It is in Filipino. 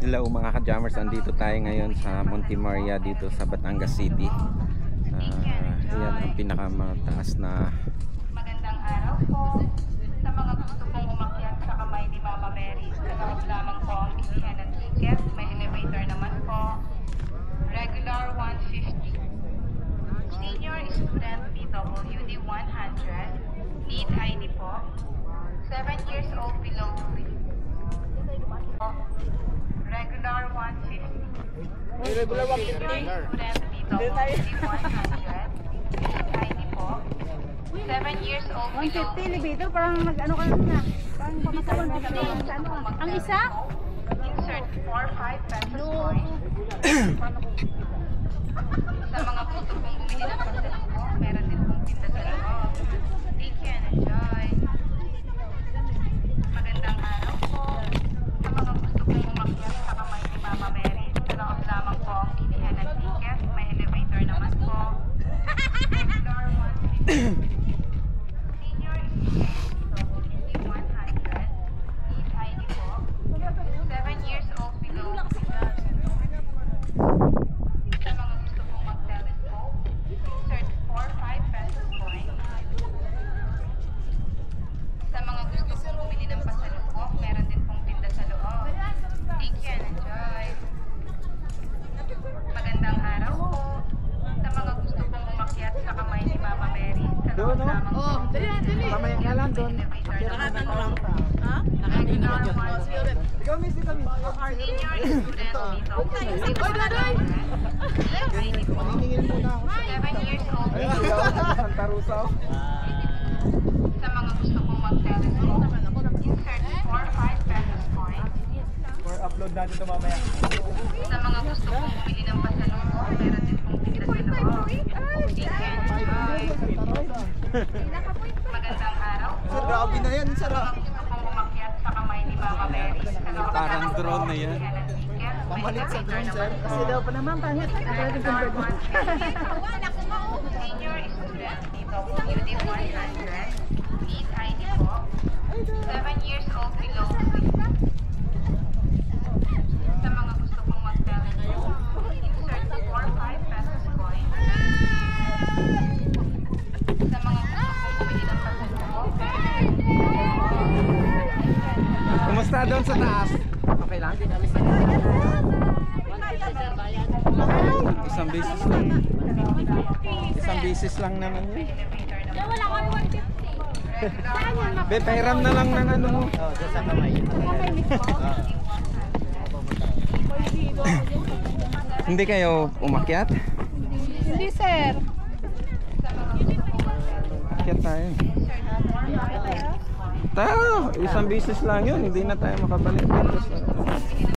Hello mga ka-jammers, andito tayo ngayon sa Monte Maria dito sa Batangas City. Yan ang pinakamataas na Magandang araw po sa mga gusto pong umakyat sa kamay ni Mama Mary. Sa lamang po ang bilihan ng ticket. May elevator naman po. Regular 150. Senior student PWD 100. Need ID po. 7 years old below 3. Regular 150. Regular Senior student PWD 100. Need ID po. 7 years old below 150 elevator, parang nag-ano ka na. Parang pamasawan ka na sa ano. Ang isa? Insert 4-5 pesos coin. Sa mga puto pong bumili ng pasalubong, meron din pong tinda sa loob. Thank you and enjoy. Magandang araw po. Sa mga gusto pong umakyat sa kamay ni Mama Mary, sa loob lamang po ang bilihan ng ticket. May elevator naman po. Regular 150. Senior student, 100. Need ID po. 7 years old below. Sa mga gusto pong mag-telescope, insert 4-5 pesos coin. Sa mga gusto pong bumili ng pasalubong, meron din pong tinda sa loob. Thank you and enjoy. Magandang araw po. Sa mga gusto pong umakyat sa kamay ni Mama Mary, sa loob lamang po. Mamaya nga lang doon. Ikaw, miss, ito, miss. Senior student dito. ID po. Hiningin muna ako. 7 years old. Santa Rosa. Sa mga gusto pong mag-telescope, insert 4-5 pesos coin. For upload natin ito mamaya. Sa mga gusto pong bumili ng pasalubong, meron din pong tinda sa loob. Thank you and enjoy. Magandang araw po. Sir, grabe na yan, sir. Sa mga gusto pong umakyat sa kamay ni Mama Mary, sa loob Parang lamang po drone na ang yan. bilihan ng ticket. May Pamalit sa elevator drone, sir. naman po. Kasi daw pa naman, pangit. Regular 150. Senior student dito, UD 100. Need ID po. 7 years old below 3. Sa mga gusto pong mag-telescope, insert 4-5 pesos coin. Sa mga gusto pong bumili ng pasalubong, Kumusta doon sa taas? Okay lang? Isang beses lang. Isang beses lang naman yun. Wala kami 150. Be, pahiram na lang ng ano mo. Oo, doon sa kamay. Hindi kayo umakyat? Hindi, sir. Akyat tayo. Tayo, isang beses lang yun. Hindi na tayo makabalik dito sa